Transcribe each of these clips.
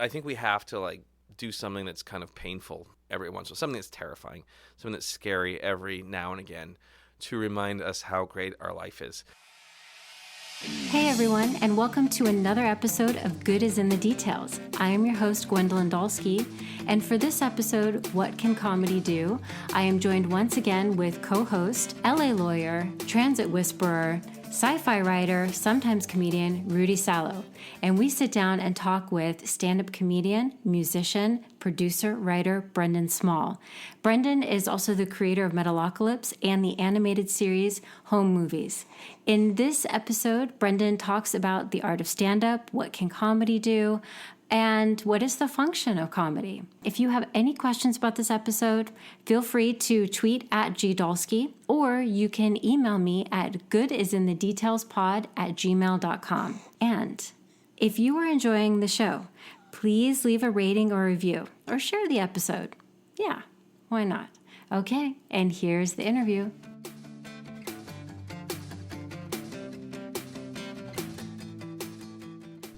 I think we have to like do something that's kind of painful every once in a while, something that's terrifying, something that's scary every now and again to remind us how great our life is. Hey everyone, and welcome to another episode of Good is in the Details. I am your host, Gwendolyn Dolske, and for this episode, What Can Comedy Do?, I am joined once again with co-host, LA lawyer, transit whisperer, sci-fi writer, sometimes comedian, Rudy Salo. And we sit down and talk with stand-up comedian, musician, producer, writer, Brendon Small. Brendon is also the creator of Metalocalypse and the animated series Home Movies. In this episode, Brendon talks about the art of stand-up, what can comedy do, and what is the function of comedy. If you have any questions about this episode, feel free to tweet at @gdolske, or you can email me at goodisindedetailspod@gmail.com. And if you are enjoying the show, please leave a rating or review, or share the episode. Yeah, why not? Okay, and here's the interview.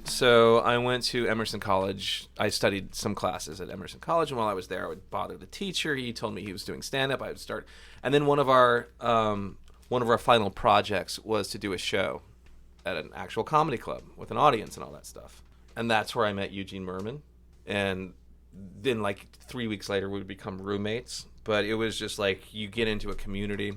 So I went to Emerson College. I studied some classes at Emerson College, and while I was there, I would bother the teacher. He told me he was doing stand-up. I would start, and then one of our final projects was to do a show at an actual comedy club with an audience and all that stuff. And that's where I met Eugene Merman. And then, like 3 weeks later, we would become roommates. But it was just like you get into a community.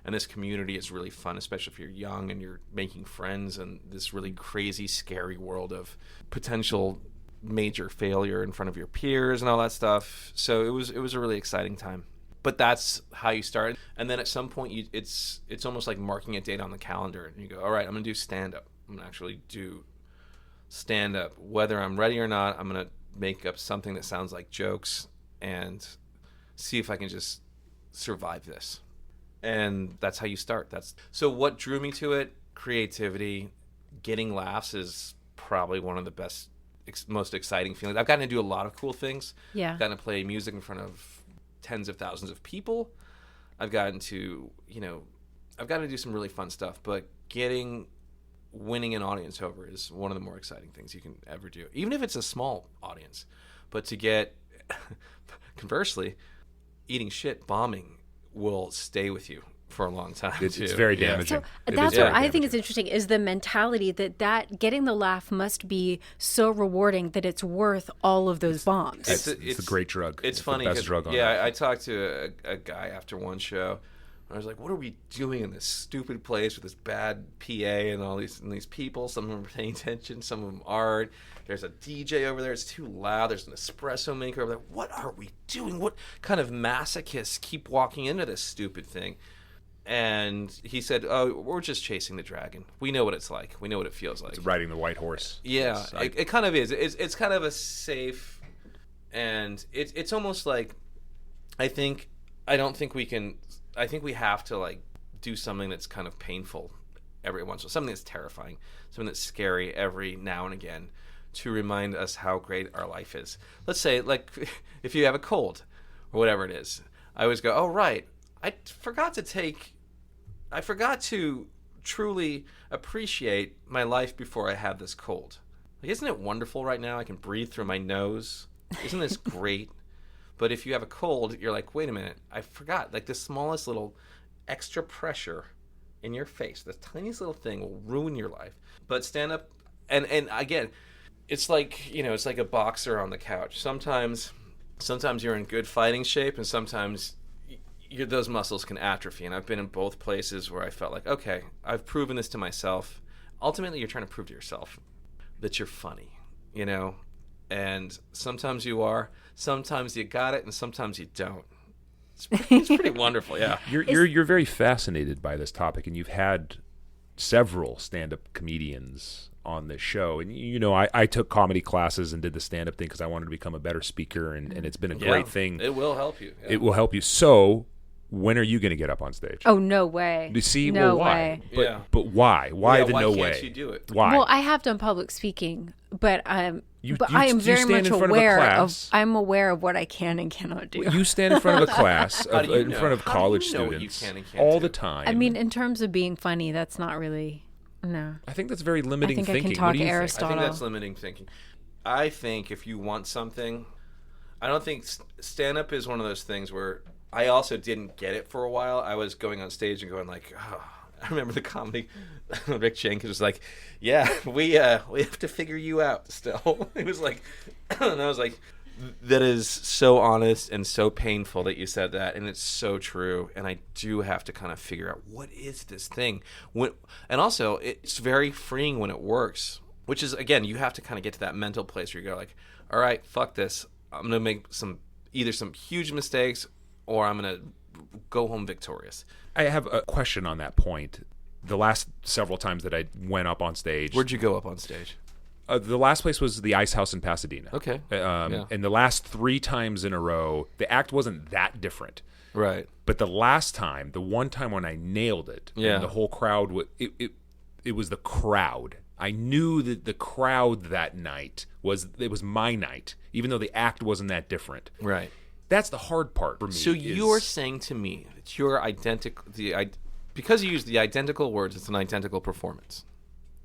And this community is really fun, especially if you're young and you're making friends in this really crazy, scary world of potential major failure in front of your peers and all that stuff. So it was a really exciting time. But that's how you start. And then at some point, it's almost like marking a date on the calendar. And you go, all right, I'm going to do stand-up. I'm going to actually do stand-up. Whether I'm ready or not, I'm going to make up something that sounds like jokes and see if I can just survive this. And that's how you start. So what drew me to it? Creativity. Getting laughs is probably one of the best, most exciting feelings. I've gotten to do a lot of cool things. Yeah. I've gotten to play music in front of tens of thousands of people. I've gotten to do some really fun stuff. But winning an audience over is one of the more exciting things you can ever do. Even if it's a small audience. But to get, conversely, eating shit, bombing, will stay with you for a long time. It's very damaging. So that's what I think is interesting, is the mentality that getting the laugh must be so rewarding that it's worth all of those bombs. It's a great drug. It's funny. The best drug on earth. I talked to a guy after one show. I was like, what are we doing in this stupid place with this bad PA and all these people? Some of them are paying attention, some of them aren't. There's a DJ over there. It's too loud. There's an espresso maker over there. What are we doing? What kind of masochists keep walking into this stupid thing? And he said, oh, we're just chasing the dragon. We know what it's like. We know what it feels like. It's riding the white horse. Yeah, it kind of is. It's kind of a safe, and it's almost like, I think we have to like do something that's kind of painful every once in a while, something that's terrifying, something that's scary every now and again to remind us how great our life is. Let's say, like, if you have a cold or whatever it is, I always go, oh, right, I forgot to truly appreciate my life before I had this cold. Like, isn't it wonderful right now? I can breathe through my nose. Isn't this great? But if you have a cold, you're like, wait a minute, I forgot. Like the smallest little extra pressure in your face, the tiniest little thing will ruin your life. But stand up, and again, it's like, it's like a boxer on the couch. Sometimes you're in good fighting shape, and sometimes those muscles can atrophy. And I've been in both places where I felt like, okay, I've proven this to myself. Ultimately, you're trying to prove to yourself that you're funny, and sometimes you are. Sometimes you got it, and sometimes you don't. It's pretty wonderful, yeah. You're very fascinated by this topic, and you've had several stand-up comedians on this show. And I took comedy classes and did the stand-up thing because I wanted to become a better speaker, and it's been a great thing. It will help you. Yeah. It will help you. So, when are you going to get up on stage? Oh, no way. You see, no why? way. But why? Why the no way? Why can't you do it? Why? Well, I have done public speaking, but I am you very much aware of. I'm aware of what I can and cannot do. You stand in front of a class, in front of college students all the time. I mean, in terms of being funny, that's not really. No. I think that's very limiting thinking. I can talk what do you Aristotle. I think that's limiting thinking. I think if you want something, I don't think stand-up is one of those things where I also didn't get it for a while. I was going on stage and going like, oh, I remember the comedy. Rick Jenkins was like, yeah, we have to figure you out still. It was like, and I was like, that is so honest and so painful that you said that, and it's so true. And I do have to kind of figure out what is this thing. And also, it's very freeing when it works, which is, again, you have to kind of get to that mental place where you go like, all right, fuck this. I'm going to make either some huge mistakes or I'm going to go home victorious. I have a question on that point. The last several times that I went up on stage. Where'd you go up on stage? The last place was the Ice House in Pasadena. Okay. And the last 3 times in a row, the act wasn't that different. Right. But the last time, the one time when I nailed it, and the whole crowd, it was the crowd. I knew that the crowd that night was my night, even though the act wasn't that different. Right. That's the hard part for me. So you're saying to me that you're identical, because you use the identical words, it's an identical performance.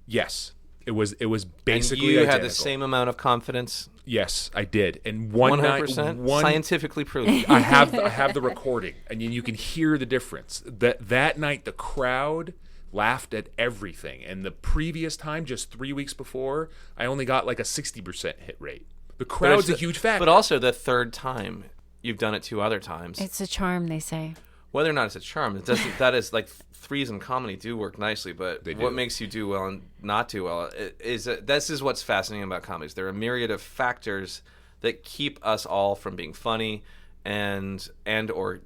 Yes. It was basically and you identical. had the same amount of confidence? Yes, I did. And 100%? Scientifically proven. I have the recording, and you can hear the difference. That night, the crowd laughed at everything. And the previous time, just 3 weeks before, I only got like a 60% hit rate. The crowd's a huge factor. But also the third time, you've done it 2 other times. It's a charm, they say. Whether or not it's a charm, it doesn't. That is like threes in comedy do work nicely, but what makes you do well and not do well is this is what's fascinating about comedies. There are a myriad of factors that keep us all from being funny and or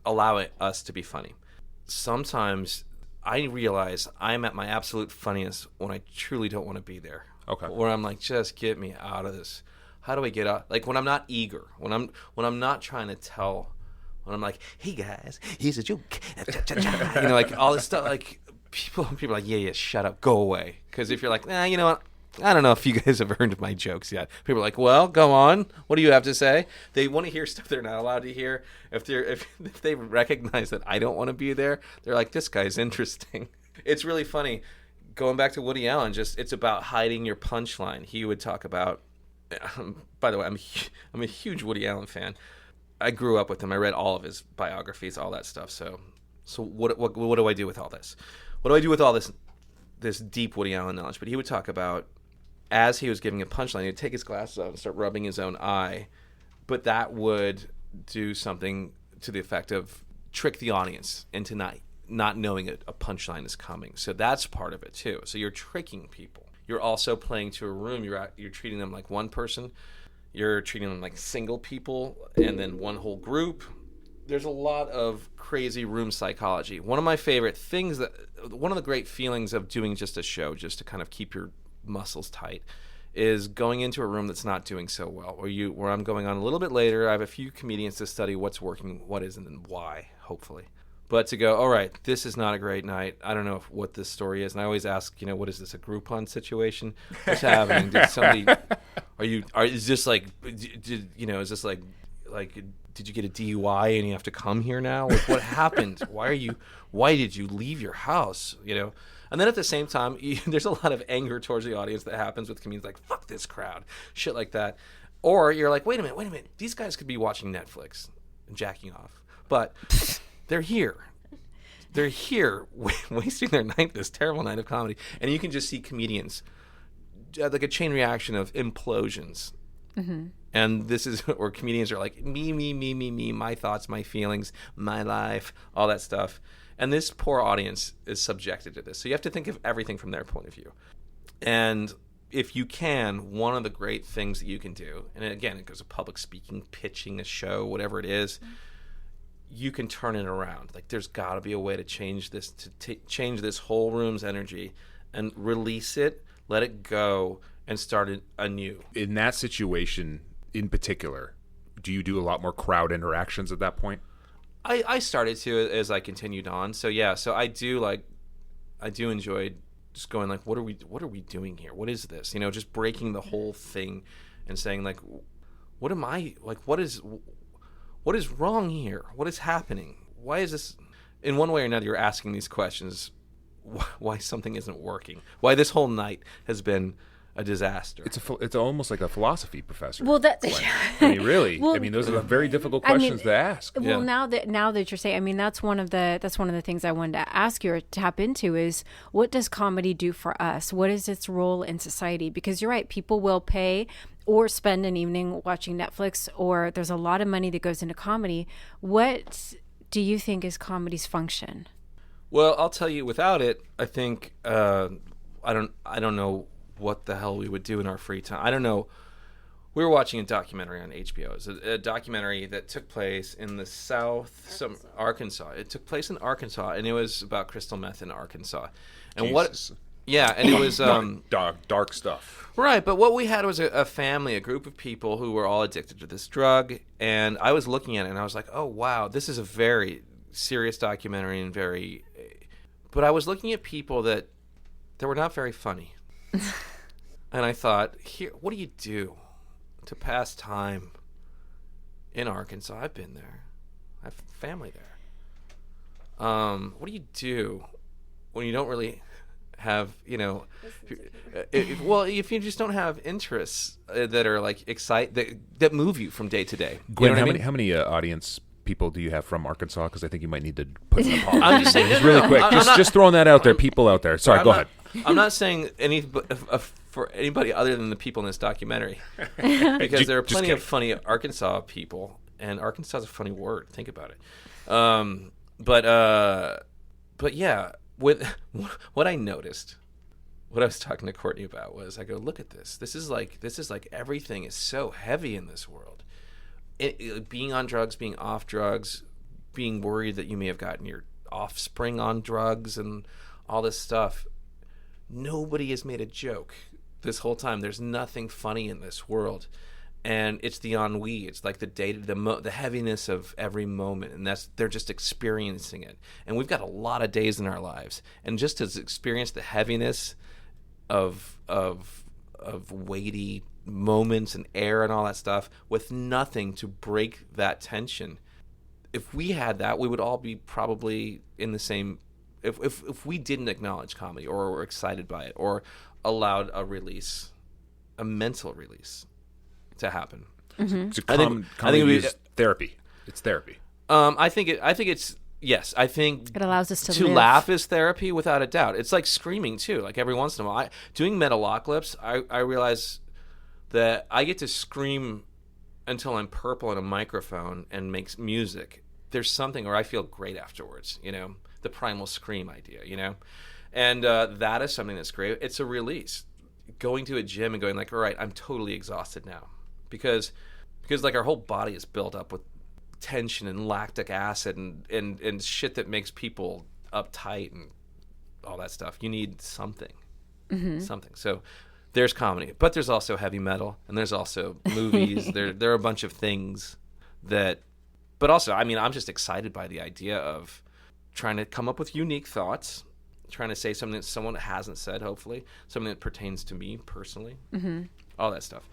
allow us to be funny. Sometimes I realize I'm at my absolute funniest when I truly don't want to be there. Okay. Where I'm like, just get me out of this. How do I get out? Like when I'm not eager, when I'm not trying to tell. When I'm like, hey guys, here's a joke, like all this stuff, like people are like, yeah, shut up, go away. Because if you're like, you know what, I don't know if you guys have heard of my jokes yet. People are like, well, go on, what do you have to say? They want to hear stuff they're not allowed to hear. If they recognize that I don't want to be there, they're like, this guy's interesting. It's really funny. Going back to Woody Allen, it's about hiding your punchline. He would talk about. By the way, I'm a huge Woody Allen fan. I grew up with him. I read all of his biographies, all that stuff. So what do I do with all this? What do I do with all this deep Woody Allen knowledge? But he would talk about, as he was giving a punchline, he'd take his glasses off and start rubbing his own eye. But that would do something to the effect of trick the audience into not knowing a punchline is coming. So that's part of it too. So you're tricking people. You're also playing to a room. You're treating them like one person. You're treating them like single people and then one whole group. There's a lot of crazy room psychology. One of my favorite things, one of the great feelings of doing just a show, just to kind of keep your muscles tight, is going into a room that's not doing so well, where I'm going on a little bit later. I have a few comedians to study what's working, what isn't, and why, hopefully. But to go, all right, this is not a great night. I don't know what this story is. And I always ask, what is this, a Groupon situation? What's happening? Did somebody, is this like, is this like, did you get a DUI and you have to come here now? Like, what happened? Why did you leave your house? And then at the same time, there's a lot of anger towards the audience that happens with comedians like, fuck this crowd, shit like that. Or you're like, wait a minute. These guys could be watching Netflix and jacking off. But they're here. They're here wasting their night, this terrible night of comedy. And you can just see comedians, like a chain reaction of implosions. Mm-hmm. And this is where comedians are like, me, my thoughts, my feelings, my life, all that stuff. And this poor audience is subjected to this. So you have to think of everything from their point of view. And if you can, one of the great things that you can do, and again, it goes to public speaking, pitching a show, whatever it is, you can turn it around. Like, there's got to be a way to change this, change this whole room's energy and release it, let it go, and start it anew. In that situation in particular, do you do a lot more crowd interactions at that point? I started to as I continued on. So yeah, so I do enjoy just going like, what are we doing here? What is this? Just breaking the whole thing and saying like, what am I like? What is wrong here? What is happening? Why is this? In one way or another, you're asking these questions. Why something isn't working? Why this whole night has been a disaster. It's almost like a philosophy professor. Well, that I mean, really. Well, I mean, those are very difficult questions to ask. Well, now that you're saying, I mean, that's one of the things I wanted to ask you or tap into is, what does comedy do for us? What is its role in society? Because you're right, people will pay or spend an evening watching Netflix, or there's a lot of money that goes into comedy. What do you think is comedy's function? Well, I'll tell you, without it, I think I don't know what the hell we would do in our free time. I don't know. We were watching a documentary on HBO. It was a documentary that took place in the Arkansas. It took place in Arkansas, and it was about crystal meth in Arkansas. And Jesus. And it was dark stuff. Right, but what we had was a family, a group of people who were all addicted to this drug, and I was looking at it and I was like, "Oh wow, this is a very serious documentary and very." But I was looking at people that were not very funny. And I thought, here, what do you do to pass time in Arkansas? I've been there. I have family there. What do you do when you don't really have, if you just don't have interests that are like that move you from day to day? Gwen, how many audience people do you have from Arkansas? Because I think you might need to put an apology. I'm just saying, just really quick. Just throwing that out there. People out there. Sorry, go ahead. I'm not saying for anybody other than the people in this documentary, because there are plenty of funny Arkansas people, and Arkansas is a funny word. Think about it. But yeah, with what I noticed, what I was talking to Courtney about was, I go, look at this. This is like everything is so heavy in this world. Being on drugs, being off drugs, being worried that you may have gotten your offspring on drugs and all this stuff. Nobody has made a joke this whole time. There's nothing funny in this world, and it's the ennui. It's like the heaviness of every moment, and they're just experiencing it. And we've got a lot of days in our lives, and just to experience the heaviness of weighty moments and air and all that stuff with nothing to break that tension. If we had that, we would all be probably in the same. If we didn't acknowledge comedy or were excited by it or allowed a mental release to happen. Mm-hmm. I think it was therapy. It's therapy. I think it's yes. I think it allows us to laugh is therapy without a doubt. It's like screaming too. Like every once in a while, doing Metalocalypse, I realize that I get to scream until I'm purple in a microphone and makes music. There's something where I feel great afterwards. The primal scream idea, and that is something that's great. It's a release. Going to a gym and going like, all right, I'm totally exhausted now, because like our whole body is built up with tension and lactic acid and shit that makes people uptight and all that stuff. You need something, something. So there's comedy, but there's also heavy metal, and there's also movies. there are a bunch of things that, but also, I mean, I'm just excited by the idea of trying to come up with unique thoughts, trying to say something that someone hasn't said, hopefully, something that pertains to me personally, all that stuff.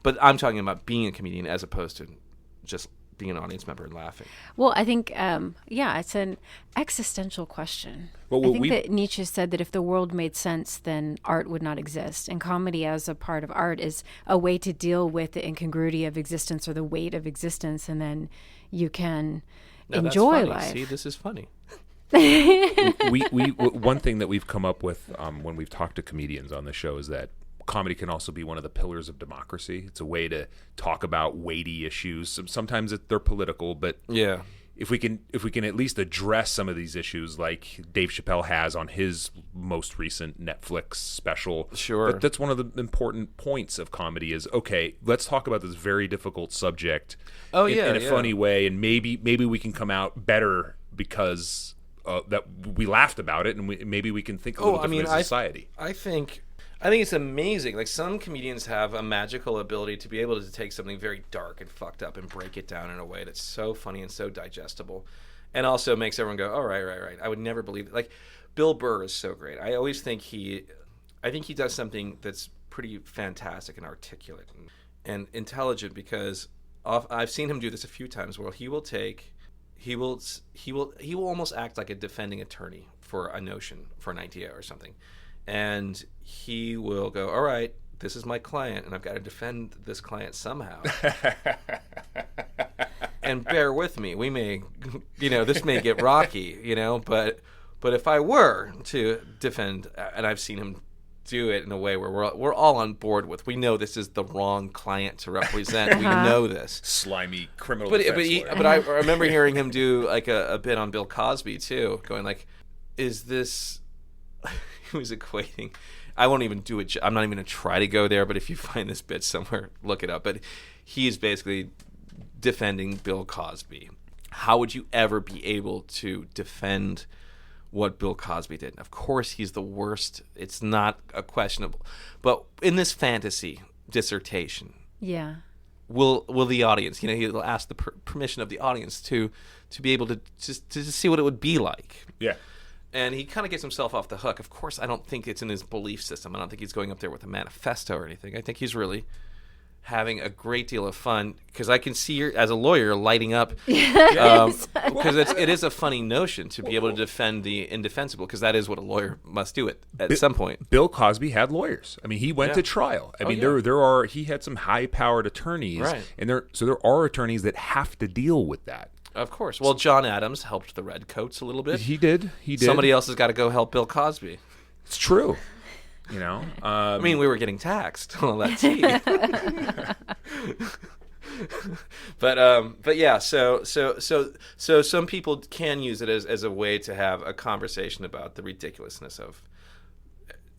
But I'm talking about being a comedian as opposed to just being an audience member and laughing. Well, I think, it's an existential question. Well, I think that Nietzsche said that if the world made sense, then art would not exist. And comedy as a part of art is a way to deal with the incongruity of existence or the weight of existence, and then you can enjoy life. See, this is funny. we one thing that we've come up with when we've talked to comedians on the show is that comedy can also be one of the pillars of democracy. It's a way to talk about weighty issues. Sometimes they're political, but yeah, if we can at least address some of these issues, like Dave Chappelle has on his most recent Netflix special. Sure, that's one of the important points of comedy is, okay, let's talk about this very difficult subject in a funny way, and maybe we can come out better because that we laughed about it, and maybe we can think a little different as a society. I think it's amazing. Like, some comedians have a magical ability to be able to take something very dark and fucked up and break it down in a way that's so funny and so digestible, and also makes everyone go, "Oh, right. I would never believe it." Like, Bill Burr is so great. I always think he does something that's pretty fantastic and articulate and intelligent, because I've seen him do this a few times where he will almost act like a defending attorney for a notion, for an idea or something. And he will go, all right, this is my client, and I've got to defend this client somehow. And bear with me. We may, this may get rocky, but if I were to defend, and I've seen him do it in a way where we're all on board with, we know this is the wrong client to represent. We know this. Slimy criminal defense lawyer. But I remember hearing him do like a bit on Bill Cosby too, going like, is this, he was equating, I won't even do it, I'm not even going to try to go there, but if you find this bit somewhere, look it up. But he's basically defending Bill Cosby. How would you ever be able to defend what Bill Cosby did? And of course, he's the worst. It's not a questionable. But in this fantasy dissertation, will the audience, he'll ask the permission of the audience to be able to see what it would be like. Yeah. And he kind of gets himself off the hook. Of course, I don't think it's in his belief system. I don't think he's going up there with a manifesto or anything. I think he's really having a great deal of fun, because I can see you as a lawyer lighting up, because it is a funny notion to be able to defend the indefensible, because that is what a lawyer must do at some point. Bill Cosby had lawyers. I mean, he went to trial. I mean, he had some high-powered attorneys, right? And there are attorneys that have to deal with that. Of course. Well, John Adams helped the Redcoats a little bit. He did. Somebody else has got to go help Bill Cosby. It's true. I mean, we were getting taxed on all that tea. but yeah, so some people can use it as a way to have a conversation about the ridiculousness of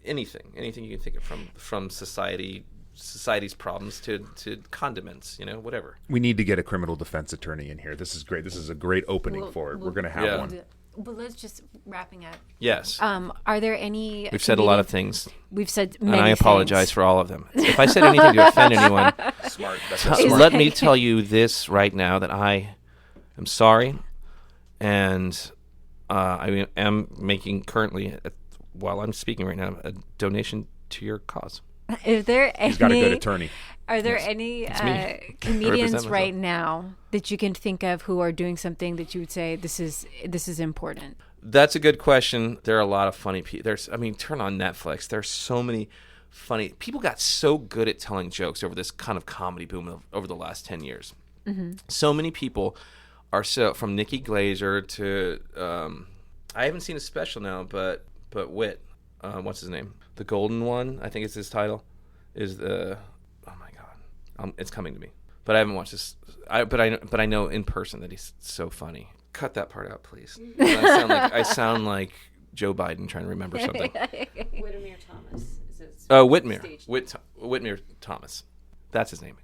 anything you can think of, from society's problems to condiments, whatever. We need to get a criminal defense attorney in here. This is great. This is a great opening for it. We're going to have one. Well, let's just wrapping up. Yes. Are there any? We've said a lot of things. We've said many and I apologize things. for all of them. If I said anything to offend anyone, smart. Let me tell you this right now, that I am sorry, and I am making currently, while I'm speaking right now, a donation to your cause. Is there any? He's got a good attorney. Are there any comedians right now that you can think of who are doing something that you would say this is important? That's a good question. There are a lot of funny people. Turn on Netflix. There's so many funny people. Got so good at telling jokes over this kind of comedy boom over the last 10 years. Mm-hmm. So many people are from Nikki Glazer to I haven't seen a special now, but Wit. What's his name? The Golden One, I think is his title. Is the it's coming to me, but I haven't watched this. But I know in person that he's so funny. Cut that part out, please. I sound like Joe Biden trying to remember something. Whittemere Thomas. Whitmere Thomas. That's his name.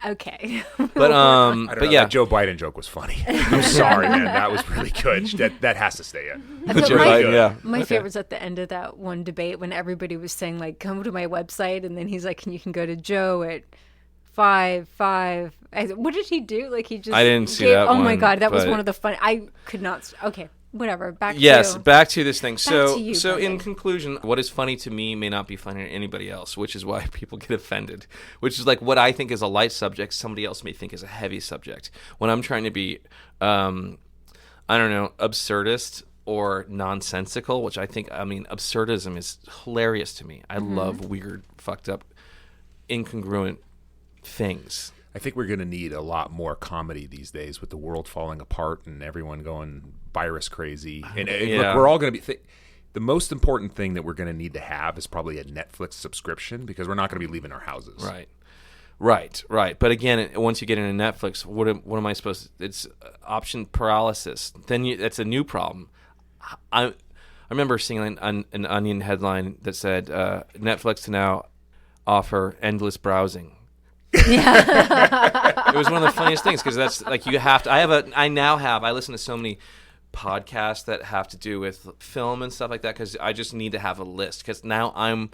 Okay. But yeah, that Joe Biden joke was funny. I'm sorry, man. That was really good. That has to stay in. Joe Biden, yeah. My favorite's at the end of that one debate when everybody was saying like, "Come to my website," and then he's like, "You can go to Joe at 5." What did he do? Like he just. I didn't see that. Oh my god, that was one of the fun. I could not. Okay. Whatever. Back to this thing. So in conclusion, what is funny to me may not be funny to anybody else, which is why people get offended. Which is like what I think is a light subject, somebody else may think is a heavy subject. When I'm trying to be, absurdist or nonsensical, which absurdism is hilarious to me. I love weird, fucked up, incongruent things. I think we're going to need a lot more comedy these days with the world falling apart and everyone going virus crazy. And look, we're all going to be... the most important thing that we're going to need to have is probably a Netflix subscription, because we're not going to be leaving our houses. Right. But again, once you get into Netflix, what am I supposed to... It's option paralysis. Then that's a new problem. I remember seeing an Onion headline that said, Netflix to now offer endless browsing. Yeah. It was one of the funniest things, because that's like you have to. I listen to so many podcasts that have to do with film and stuff like that, because I just need to have a list, because now I'm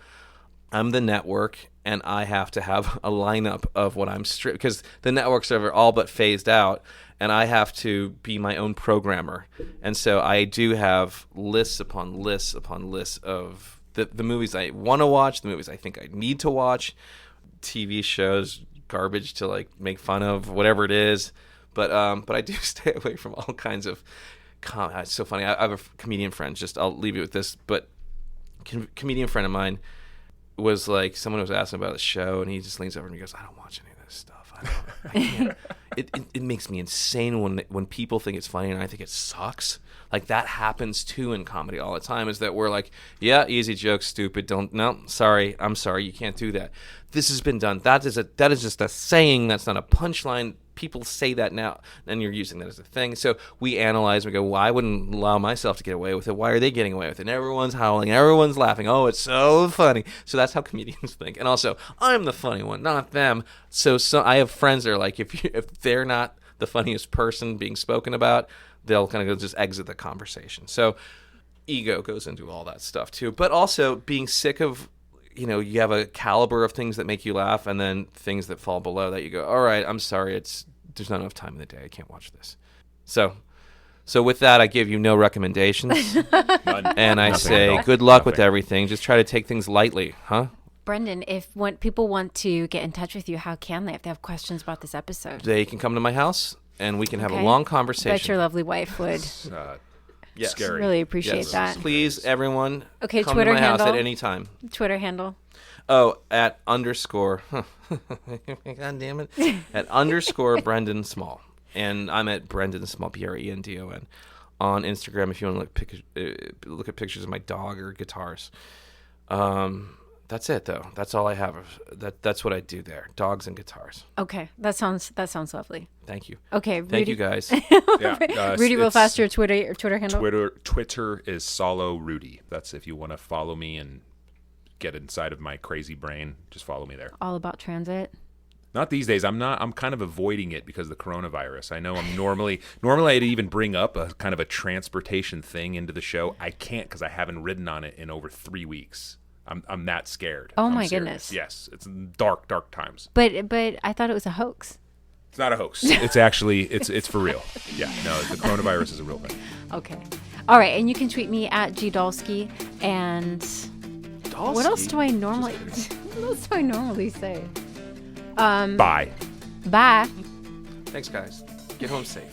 the network and I have to have a lineup of what I'm because the networks are all but phased out and I have to be my own programmer, and so I do have lists upon lists upon lists of the movies I want to watch, the movies I think I need to watch, TV shows, garbage to like make fun of, whatever it is. But I do stay away from all kinds of. It's so funny. I have a comedian friend. I'll leave you with this. But comedian friend of mine was like, someone was asking about the show, and he just leans over and he goes, I don't watch any of this stuff. I can't. It makes me insane when people think it's funny and I think it sucks. Like, that happens too in comedy all the time, is that we're like, yeah, easy joke, stupid, I'm sorry, you can't do that. This has been done. That is just a saying, that's not a punchline. People say that now, and you're using that as a thing. So we analyze, we go, well, I wouldn't allow myself to get away with it. Why are they getting away with it? And everyone's howling, everyone's laughing. Oh, it's so funny. So that's how comedians think. And also, I'm the funny one, not them. So I have friends that are like, if they're not the funniest person being spoken about, they'll kind of go just exit the conversation. So ego goes into all that stuff too. But also being sick of, you have a caliber of things that make you laugh, and then things that fall below that you go, all right, I'm sorry, there's not enough time in the day. I can't watch this. So with that, I give you no recommendations. And I say good luck with everything. Just try to take things lightly, huh? Brendon, when people want to get in touch with you, how can they, if they have questions about this episode? They can come to my house, and we can have a long conversation. I bet your lovely wife would. Yes. Scary. Really appreciate that. Please, everyone, come Twitter to my handle. house At any time. Twitter handle. Oh, at _. God damn it. At _ Brendon Small. And I'm at Brendon Small, Brendon, on Instagram if you want to look at pictures of my dog or guitars. That's it, though. That's all I have. That's what I do there. Dogs and guitars. Okay. That sounds lovely. Thank you. Okay, Rudy. Thank you, guys. Rudy, real fast, your Twitter handle. Twitter is Salo Rudy. That's if you want to follow me and get inside of my crazy brain, just follow me there. All about transit. Not these days. I'm kind of avoiding it because of the coronavirus. I know I'm normally I'd even bring up a kind of a transportation thing into the show. I can't because I haven't ridden on it in over 3 weeks. I'm that scared. Oh, I'm my serious. goodness. Yes, it's dark times. But I thought it was a hoax. It's not a hoax. It's actually it's for real. Yeah, no, the coronavirus is a real thing. Okay. All right, and you can tweet me at Dolske. And Dolske? What else do I normally say? Bye. Bye. Thanks, guys. Get home safe.